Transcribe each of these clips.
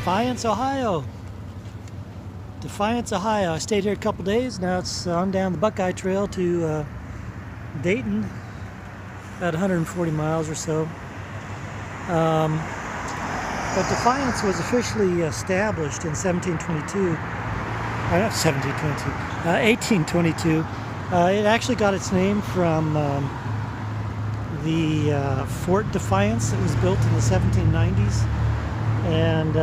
Defiance, Ohio. Defiance, Ohio. I stayed here a couple days. Now it's on down the Buckeye Trail to Dayton, about 140 miles or so. But Defiance was officially established in 1822. It actually got its name from the Fort Defiance that was built in the 1790s. And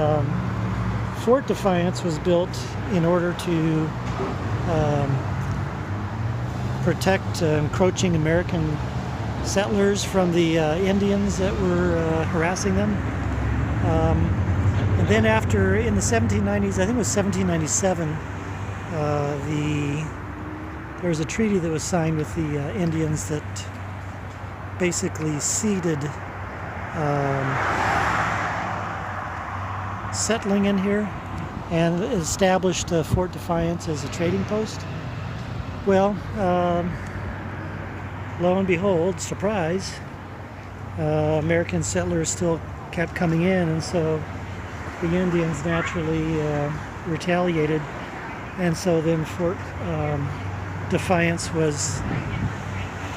Fort Defiance was built in order to protect encroaching American settlers from the Indians that were harassing them. And then after, in the 1790s, I think it was 1797, there was a treaty that was signed with the Indians that basically ceded settling in here and established Fort Defiance as a trading post. Well, lo and behold, surprise, American settlers still kept coming in, and so the Indians naturally retaliated, and so then Fort Defiance was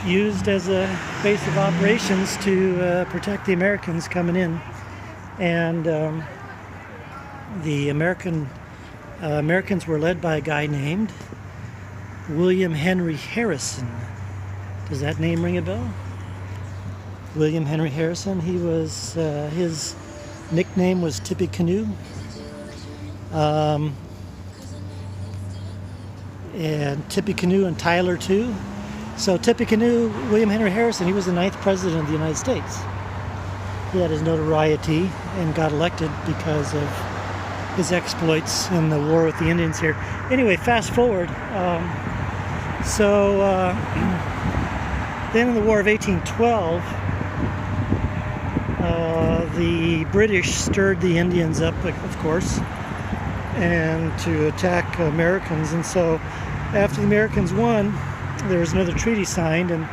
used as a base of operations to protect the Americans coming in. And the Americans were led by a guy named William Henry Harrison. Does that name ring a bell? William Henry Harrison. He was, his nickname was Tippecanoe. And Tippecanoe and Tyler too. So Tippecanoe, William Henry Harrison, he was the 9th president of the United States. He had his notoriety and got elected because of his exploits in the war with the Indians here. Anyway, fast forward. Then in the War of 1812, the British stirred the Indians up, of course, and to attack Americans. And so after the Americans won, there was another treaty signed, and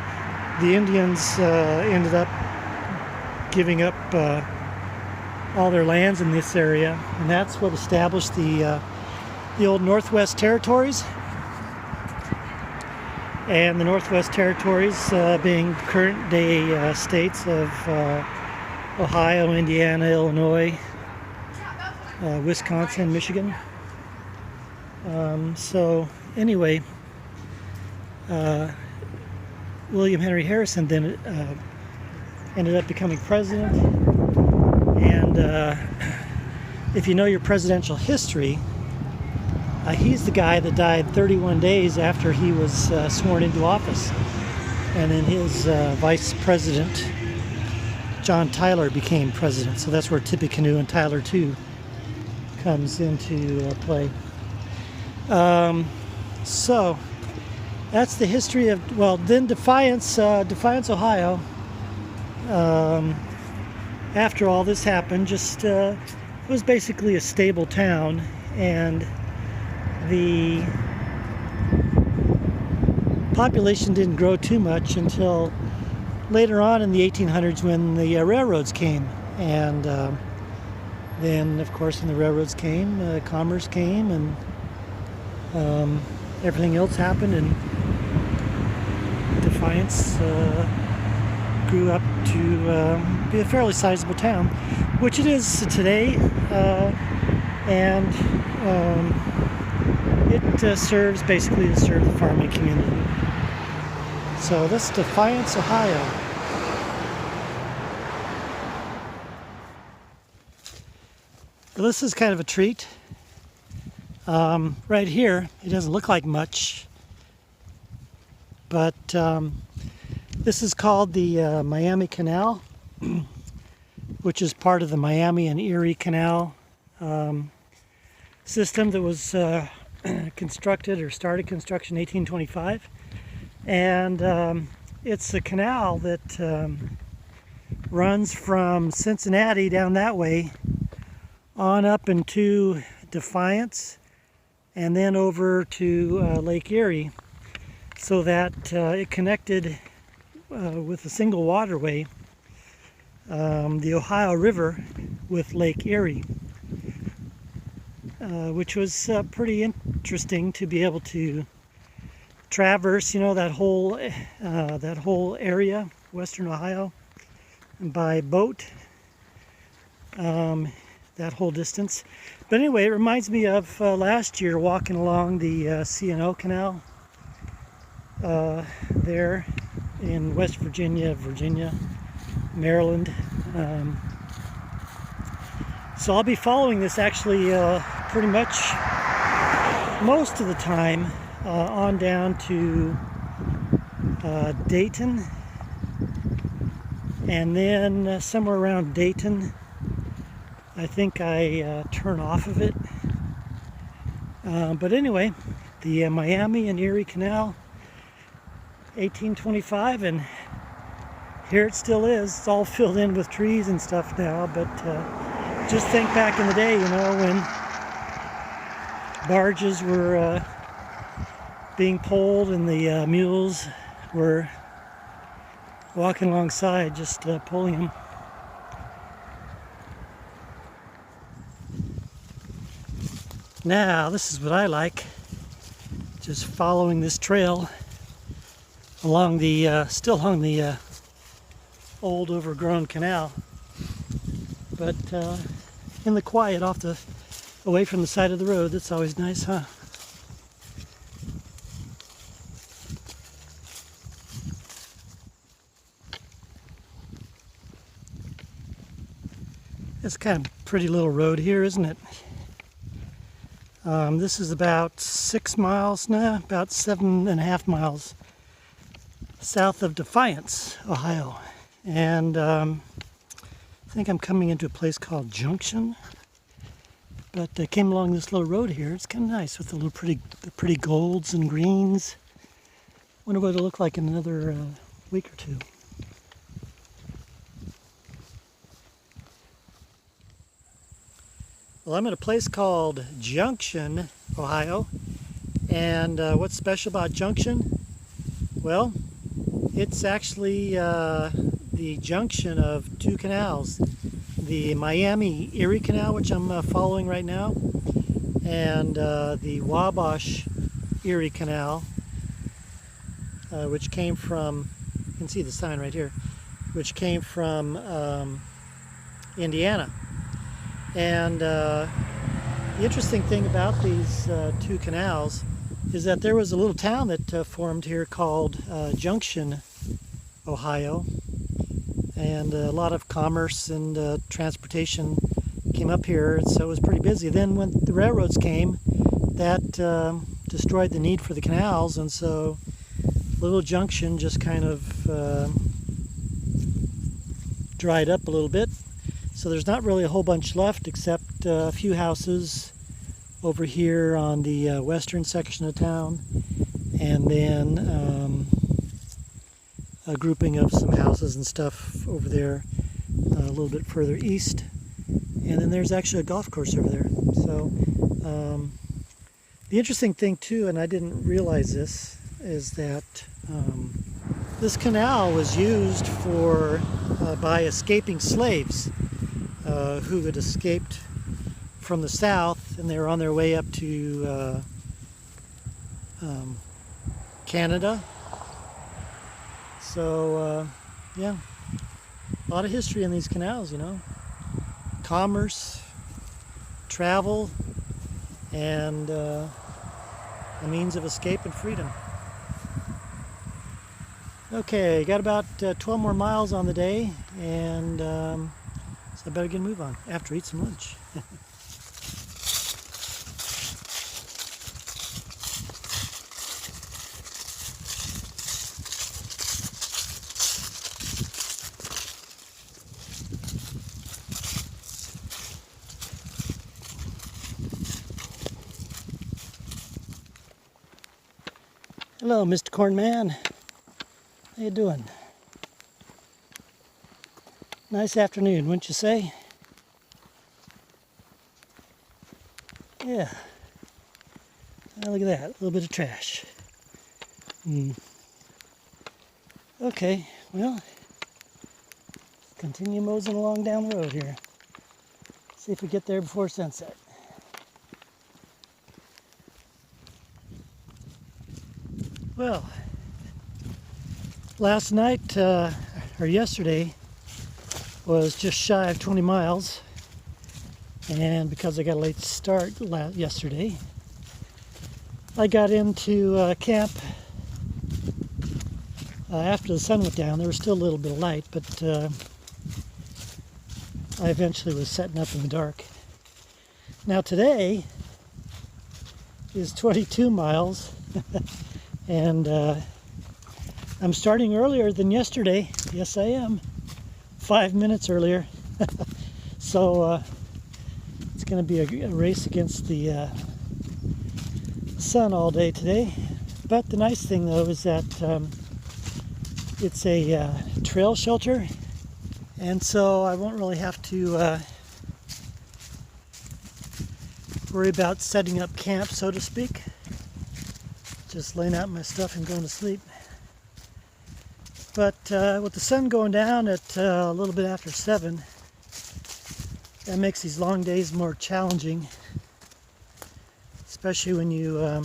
the Indians ended up giving up all their lands in this area, and that's what established the old Northwest Territories. And the Northwest Territories being current-day states of Ohio, Indiana, Illinois, Wisconsin, Michigan. So anyway, William Henry Harrison then ended up becoming president. And if you know your presidential history, he's the guy that died 31 days after he was sworn into office. And then his vice president, John Tyler, became president. So that's where Tippecanoe and Tyler too comes into play. So that's the history of, well, then Defiance, Ohio. After all this happened, just it was basically a stable town, and the population didn't grow too much until later on in the 1800s when the railroads came. And then, of course, when the railroads came, commerce came, and everything else happened, and Defiance grew up to be a fairly sizable town, which it is today, and it serves basically to serve the farming community. So that's Defiance, Ohio. Well, this is kind of a treat. Right here, it doesn't look like much, but this is called the Miami Canal, which is part of the Miami and Erie Canal system that was constructed or started construction in 1825. And it's a canal that runs from Cincinnati down that way on up into Defiance and then over to Lake Erie, so that it connected with a single waterway, the Ohio River, with Lake Erie. which was pretty interesting to be able to traverse, that whole area, Western Ohio, by boat, that whole distance. But anyway, it reminds me of last year walking along the C&O Canal there in West Virginia, Maryland. So I'll be following this actually pretty much most of the time on down to Dayton, and then somewhere around Dayton I think I turn off of it. But anyway, the Miami and Erie Canal, 1825, and here it still is. It's all filled in with trees and stuff now, but just think back in the day, when barges were being pulled and the mules were walking alongside, just pulling them. Now, this is what I like, just following this trail along the, still along the old overgrown canal, but in the quiet away from the side of the road. That's always nice, huh? It's kind of a pretty little road here, isn't it? This is about 6 miles now, about 7.5 miles south of Defiance, Ohio. And I think I'm coming into a place called Junction. But I came along this little road here. It's kind of nice with the pretty golds and greens. Wonder what it'll look like in another week or two. Well, I'm at a place called Junction, Ohio, and what's special about Junction? Well, it's actually the junction of two canals, the Miami Erie Canal, which I'm following right now, and the Wabash Erie Canal, which came from, you can see the sign right here, which came from Indiana. And the interesting thing about these two canals is that there was a little town that formed here called Junction, Ohio, and a lot of commerce and transportation came up here, so it was pretty busy. Then when the railroads came, that destroyed the need for the canals, and so little Junction just kind of dried up a little bit. So there's not really a whole bunch left except a few houses over here on the western section of town, and then a grouping of some houses and stuff over there a little bit further east, and then there's actually a golf course over there. So the interesting thing too, and I didn't realize this, is that this canal was used for by escaping slaves who had escaped from the south, and they were on their way up to Canada. So yeah, a lot of history in these canals, commerce, travel, and a means of escape and freedom. Okay, got about 12 more miles on the day, and so I better get a move on after I eat some lunch. Hello, Mr. Cornman. How you doing? Nice afternoon, wouldn't you say? Yeah. Oh, look at that, a little bit of trash. Okay, well, continue moseying along down the road here. See if we get there before sunset. Well, last night, or yesterday, was just shy of 20 miles. And because I got a late start yesterday, I got into camp after the sun went down. There was still a little bit of light, but I eventually was setting up in the dark. Now today is 22 miles, and I'm starting earlier than yesterday. Yes, I am. 5 minutes earlier. So it's going to be a race against the sun all day today. But the nice thing, though, is that it's a trail shelter, and so I won't really have to worry about setting up camp, so to speak. Just laying out my stuff and going to sleep. But with the sun going down at a little bit after 7, that makes these long days more challenging, especially when you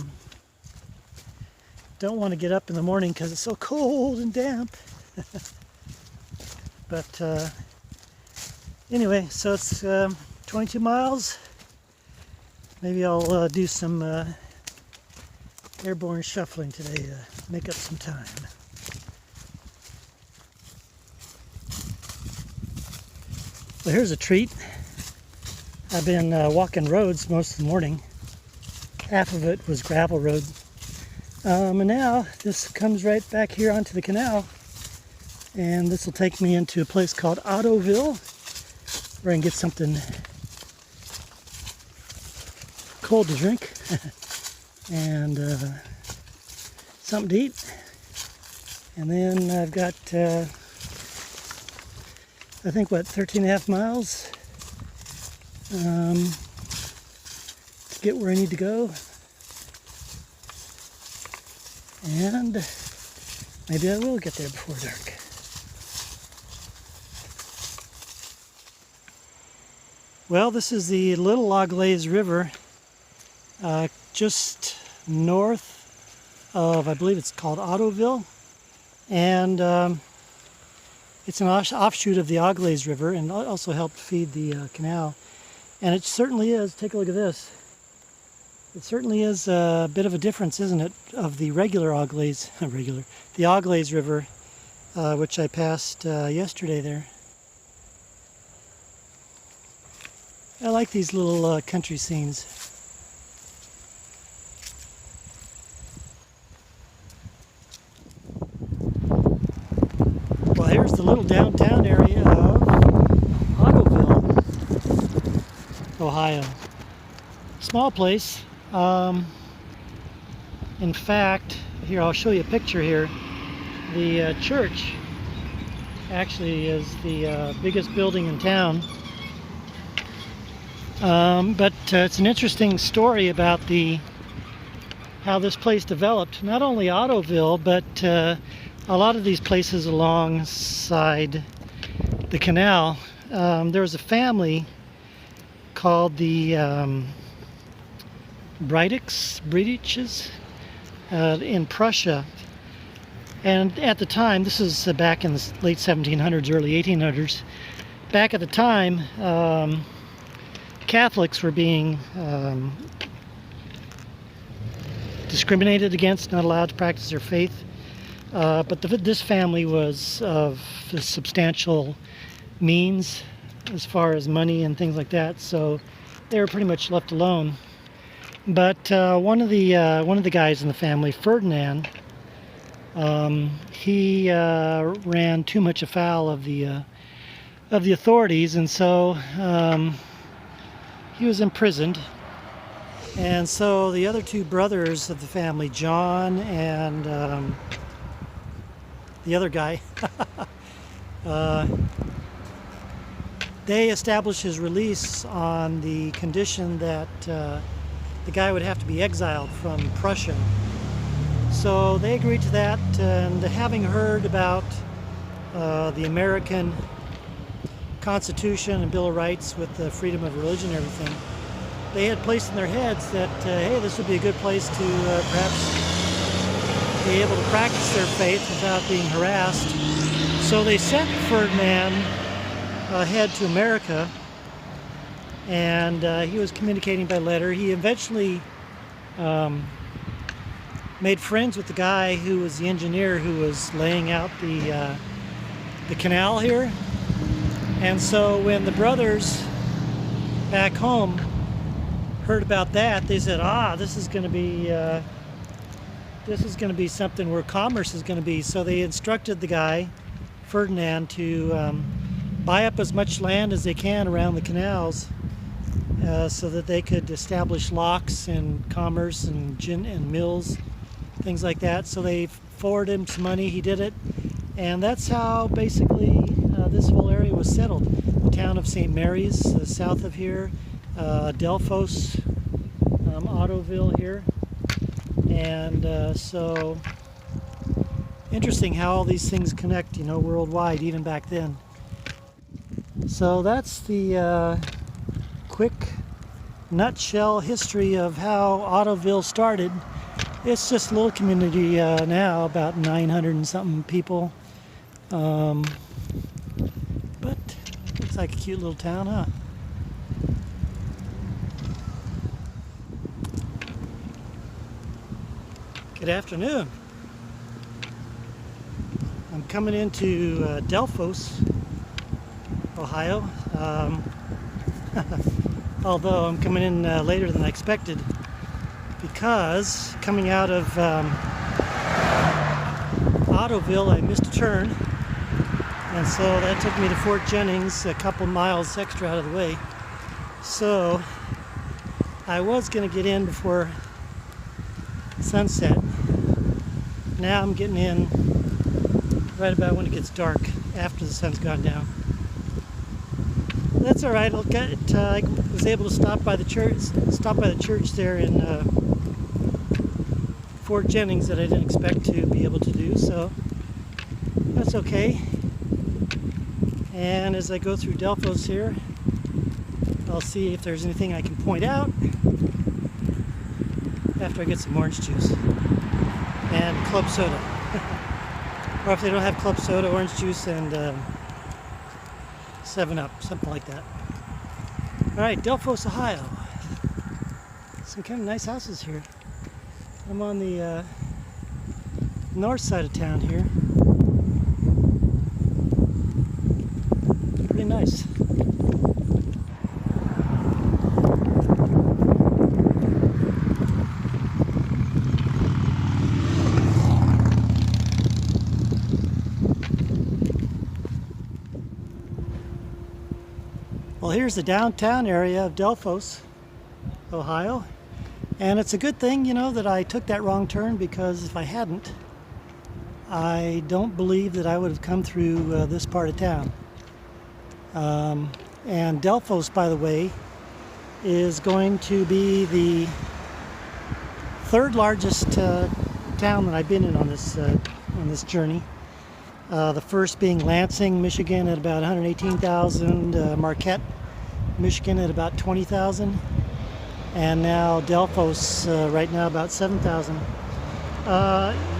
don't want to get up in the morning because it's so cold and damp. But anyway, so it's 22 miles. Maybe I'll do some airborne shuffling today to make up some time. Well, here's a treat. I've been walking roads most of the morning. Half of it was gravel road. And now this comes right back here onto the canal. And this will take me into a place called Ottoville, where I can get something cold to drink and something to eat. And then I've got, I think, 13 and a half miles to get where I need to go. And maybe I will get there before dark. Well, this is the Little Auglaize River, just north of, I believe it's called Ottoville. And it's an offshoot of the Auglaize River, and also helped feed the canal. And it certainly is, take a look at this. It certainly is a bit of a difference, isn't it, of the regular Auglaize, the Auglaize River, which I passed yesterday there. I like these little country scenes. Well, here's the little downtown area of Ottoville, Ohio. Small place. In fact, here I'll show you a picture here. The church actually is the biggest building in town. But it's an interesting story about how this place developed. Not only Ottoville, but a lot of these places alongside the canal. There was a family called the Breitiches in Prussia. And at the time, this is back in the late 1700s, early 1800s. Back at the time, Catholics were being discriminated against, not allowed to practice their faith. But this family was of substantial means as far as money and things like that, so they were pretty much left alone. But one of the guys in the family, Ferdinand, he ran too much afoul of the authorities, and so he was imprisoned. And so the other two brothers of the family, John and the other guy, they established his release on the condition that the guy would have to be exiled from Prussia. So they agreed to that, and having heard about the American Constitution and Bill of Rights with the freedom of religion and everything, they had placed in their heads that, hey, this would be a good place to perhaps be able to practice their faith without being harassed. So they sent Ferdinand ahead to America, and he was communicating by letter. He eventually made friends with the guy who was the engineer who was laying out the canal here. And so when the brothers back home heard about that, they said, this is going to be something where commerce is going to be. So they instructed the guy, Ferdinand, to buy up as much land as they can around the canals so that they could establish locks and commerce and gin and mills, things like that. So they forwarded him some money. He did it, and that's how basically this whole area was settled. The town of St. Mary's, south of here, Delphos, Ottoville here, and so interesting how all these things connect, worldwide, even back then. So that's the quick nutshell history of how Ottoville started. It's just a little community now, about 900 and something people. But looks like a cute little town, huh? Good afternoon. I'm coming into Delphos, Ohio. Although I'm coming in later than I expected, because coming out of Ottoville I missed a turn, and so that took me to Fort Jennings, a couple miles extra out of the way. So I was going to get in before sunset. Now I'm getting in right about when it gets dark, after the sun's gone down. That's all right. I was able to stop by the church there in Fort Jennings that I didn't expect to be able to do, so that's okay. And as I go through Delphos here, I'll see if there's anything I can point out after I get some orange juice and club soda. Or if they don't have club soda, orange juice and 7-Up, something like that. Alright, Delphos, Ohio. Some kind of nice houses here. I'm on the north side of town here. Pretty nice. Well, here's the downtown area of Delphos, Ohio, and it's a good thing, that I took that wrong turn, because if I hadn't, I don't believe that I would have come through this part of town. And Delphos, by the way, is going to be the third largest town that I've been in on this journey. The first being Lansing, Michigan at about 118,000, Marquette, Michigan at about 20,000, and now Delphos right now about 7,000.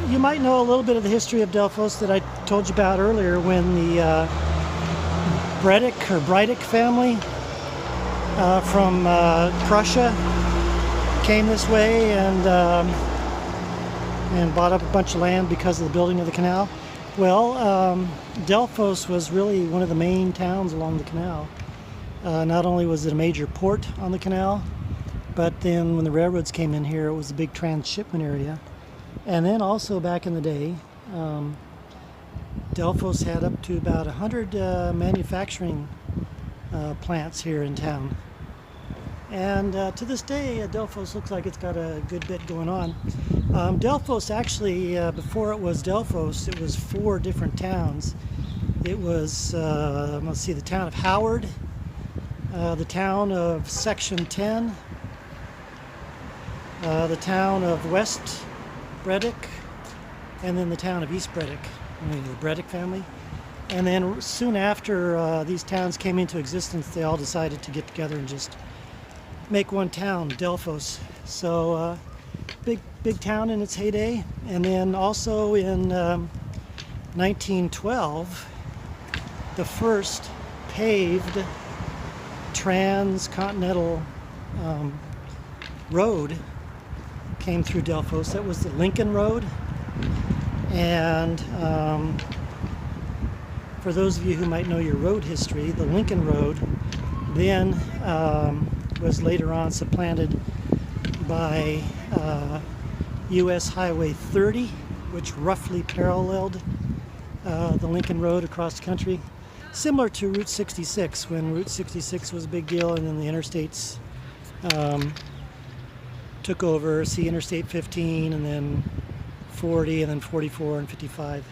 You might know a little bit of the history of Delphos that I told you about earlier, when the Breidick family from Prussia came this way and bought up a bunch of land because of the building of the canal. Well, Delphos was really one of the main towns along the canal. Not only was it a major port on the canal, but then when the railroads came in here, it was a big transshipment area. And then also back in the day, Delphos had up to about 100 manufacturing plants here in town. And to this day, Delphos looks like it's got a good bit going on. Delphos actually, before it was Delphos, it was 4 different towns. It was, let's see, the town of Howard, the town of Section 10, the town of West Breidick, and then the town of East Breidick, the Breidick family. And then soon after these towns came into existence, they all decided to get together and just make one town, Delphos. So big town in its heyday. And then also in 1912, the first paved transcontinental road came through Delphos. That was the Lincoln Road. And for those of you who might know your road history, the Lincoln Road then was later on supplanted by U.S. Highway 30, which roughly paralleled the Lincoln Road across the country. Similar to Route 66, when Route 66 was a big deal, and then the interstates took over. See Interstate 15, and then 40, and then 44 and 55.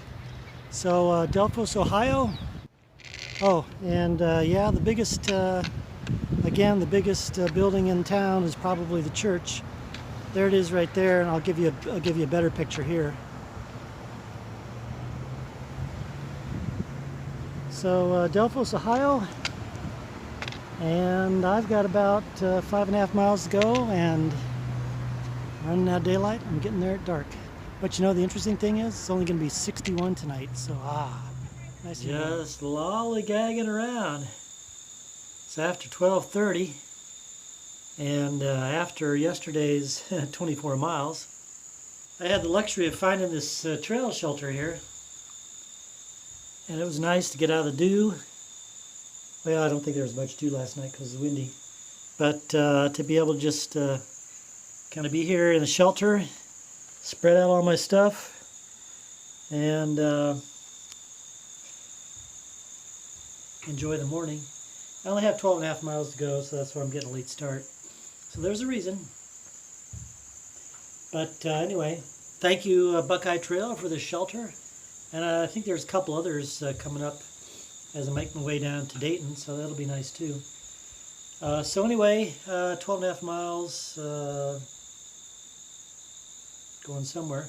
So Delphos, Ohio. Oh, and yeah, the biggest, again, the biggest building in town is probably the church. There it is right there, and I'll give you a better picture here. So Delphos, Ohio, and I've got about 5.5 miles to go, and running out of daylight. I'm getting there at dark. But you know, the interesting thing is, it's only going to be 61 tonight, so nice. Just lollygagging around. It's after 12:30, and after yesterday's 24 miles, I had the luxury of finding this trail shelter here. And it was nice to get out of the dew. Well, I don't think there was much dew last night because it was windy. But to be able to just kind of be here in the shelter, spread out all my stuff, and enjoy the morning. I only have 12.5 miles to go, so that's why I'm getting a late start. So there's a reason. But anyway, thank you Buckeye Trail for the shelter. And I think there's a couple others coming up as I make my way down to Dayton, so that'll be nice too. So anyway, 12.5 miles, going somewhere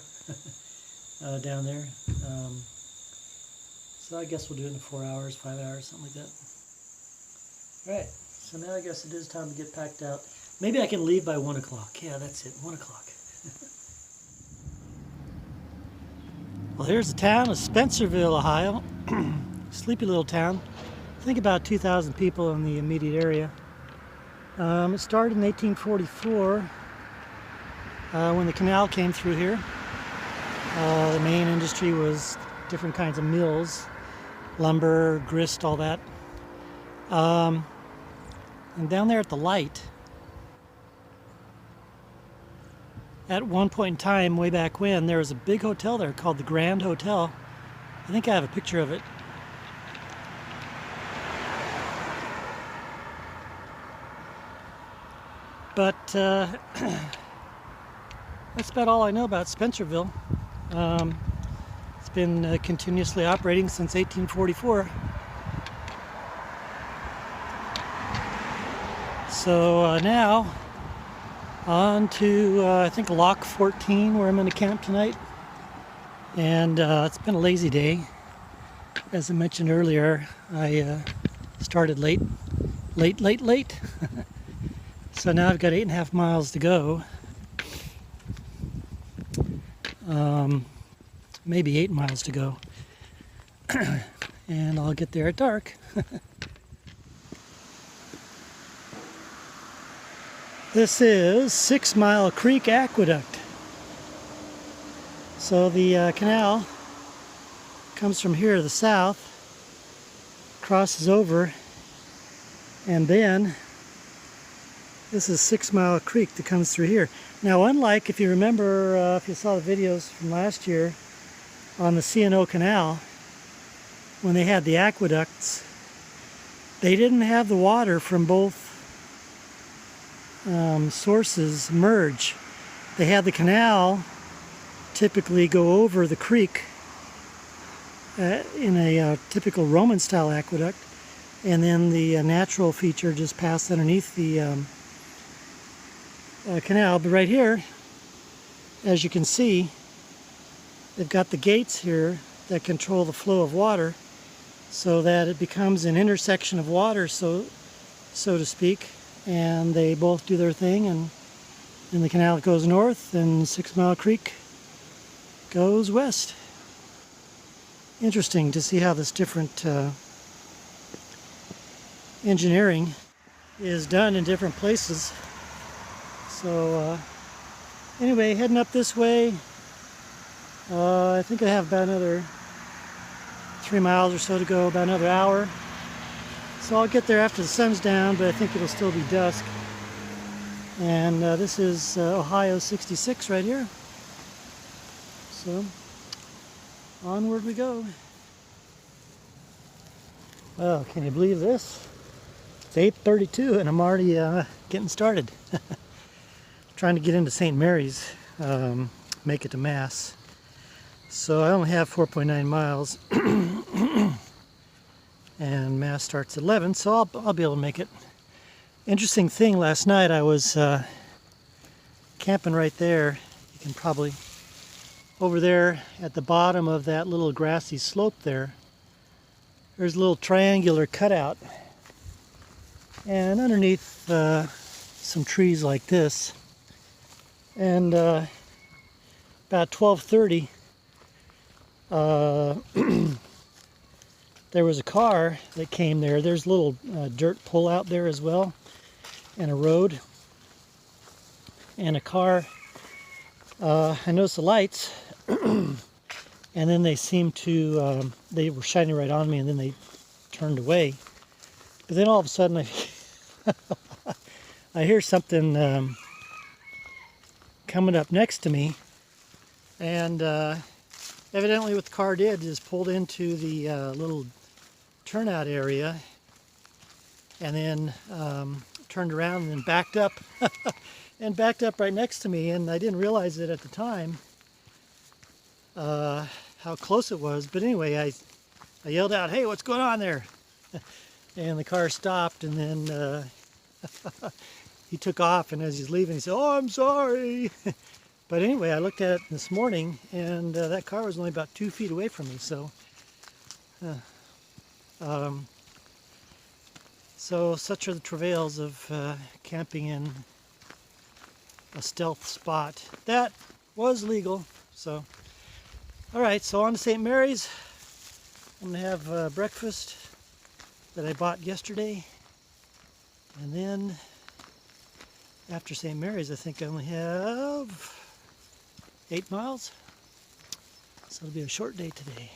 down there. So I guess we'll do it in 4 hours, 5 hours, something like that. Alright, so now I guess it is time to get packed out. Maybe I can leave by 1 o'clock. Yeah, that's it, 1 o'clock. Well, here's the town of Spencerville, Ohio. Sleepy little town. I think about 2,000 people in the immediate area. It started in 1844 when the canal came through here. The main industry was different kinds of mills, lumber, grist, all that. And down there at the light, at one point in time, way back when, there was a big hotel there called the Grand Hotel. I think I have a picture of it. But that's about all I know about Spencerville. It's been continuously operating since 1844. So now, on to, I think, Lock 14, where I'm going to camp tonight. And it's been a lazy day. As I mentioned earlier, I started late. So now I've got 8.5 miles to go. Maybe 8 miles to go. And I'll get there at dark. This is 6 Mile Creek Aqueduct. So the canal comes from here to the south, crosses over, and then this is 6 Mile Creek that comes through here. Now, unlike, if you remember, if you saw the videos from last year on the C&O Canal, when they had the aqueducts, they didn't have the water from both sources merge. They had the canal typically go over the creek in a typical Roman style aqueduct, and then the natural feature just passed underneath the canal. But right here, as you can see, they've got the gates here that control the flow of water so that it becomes an intersection of water, so to speak, and they both do their thing, and Then the canal goes north, and 6 Mile Creek goes west. Interesting to see how this different engineering is done in different places. So anyway, heading up this way. I think I have about another 3 miles or so to go, about another hour. So I'll get there after the sun's down, but I think it'll still be dusk. And this is Ohio 66 right here. So onward we go. Well, can you believe this? It's 8:32 and I'm already getting started. Trying to get into St. Mary's, make it to Mass. So I only have 4.9 miles. And Mass starts at 11, so I'll be able to make it. Interesting thing, last night I was camping right there. You can probably, over there at the bottom of that little grassy slope there, there's a little triangular cutout. And underneath some trees like this, and about 12:30, there was a car that came there. There's a little dirt pull out there as well, and a road, and a car. I noticed the lights, and then they seemed to, they were shining right on me, and then they turned away. But then all of a sudden I hear something coming up next to me, and evidently what the car did is pulled into the little turnout area, and then turned around and then backed up and backed up right next to me, and I didn't realize it at the time how close it was. But anyway, I yelled out, "Hey, what's going on there?" And the car stopped, and then he took off, and as he's leaving he said, "Oh, I'm sorry." But anyway, I looked at it this morning, and that car was only about 2 feet away from me. So such are the travails of camping in a stealth spot that was legal. So, all right, so on to St. Mary's. I'm gonna have breakfast that I bought yesterday, and then after St. Mary's, I think I only have 8 miles, so it'll be a short day today.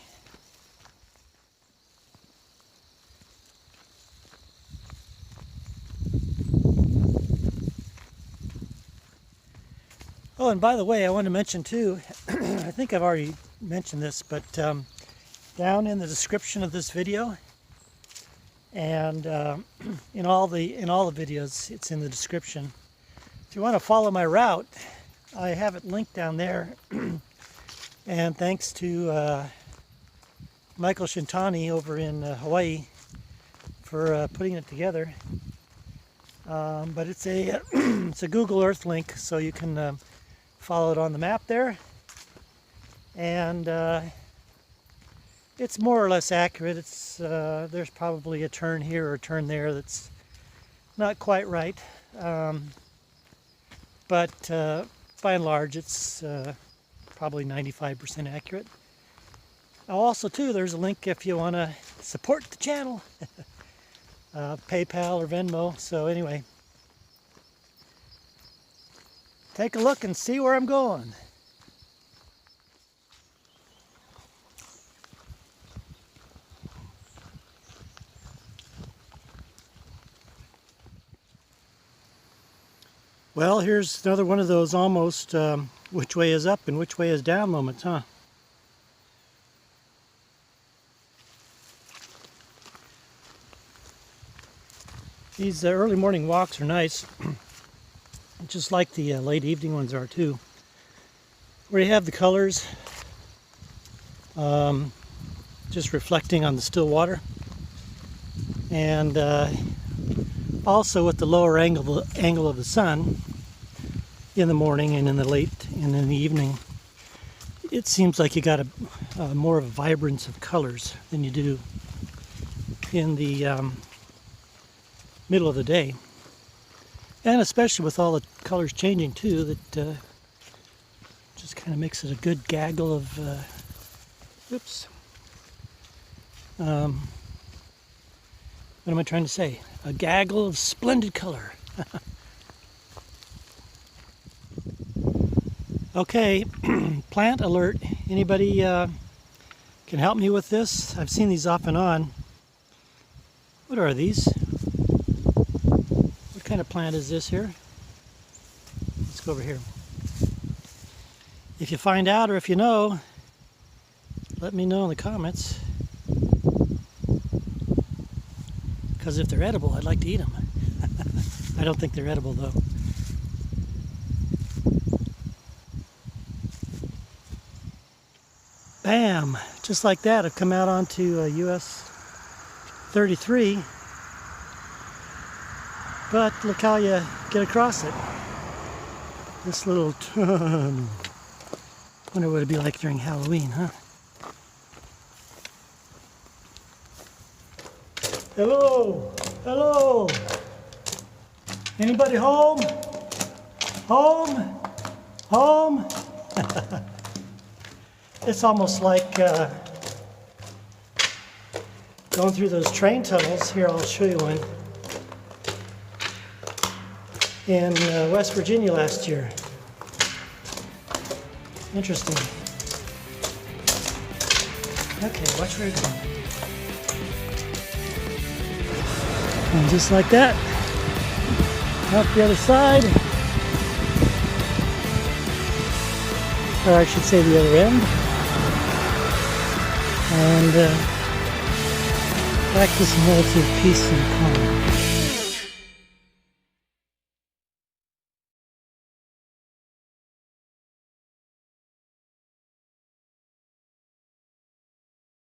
Oh, and by the way, I want to mention too, I think I've already mentioned this, but down in the description of this video, and in all the videos, it's in the description. If you want to follow my route, I have it linked down there. And thanks to Michael Shintani over in Hawaii for putting it together. But it's a it's a Google Earth link, so you can follow it on the map there, and it's more or less accurate. It's there's probably a turn here or a turn there that's not quite right, but by and large it's probably 95% accurate. Also too, there's a link if you want to support the channel, PayPal or Venmo. So anyway, take a look and see where I'm going. Well, here's another one of those almost which way is up and which way is down moments, huh? These early morning walks are nice, just like the late evening ones are too, where you have the colors just reflecting on the still water, and also with the lower angle of the sun in the morning and in the late and in the evening, it seems like you got a more of a vibrance of colors than you do in the middle of the day. And especially with all the colors changing too, that just kind of makes it a good gaggle of, oops. What am I trying to say? A gaggle of splendid color. Okay, plant alert. Anybody can help me with this? I've seen these off and on. What are these? What kind of plant is this here? Let's go over here. If you find out or if you know, let me know in the comments. Because if they're edible, I'd like to eat them. I don't think they're edible though. Bam! Just like that, I've come out onto US 33. But look how you get across it. This little tunnel. Wonder what it'd be like during Halloween, huh? Hello! Hello! Anybody home? Home? Home? It's almost like going through those train tunnels. Here, I'll show you one. In West Virginia last year. Interesting. Okay, watch where you're going. And just like that, out the other side. Or I should say the other end. And back to some relative peace and calm.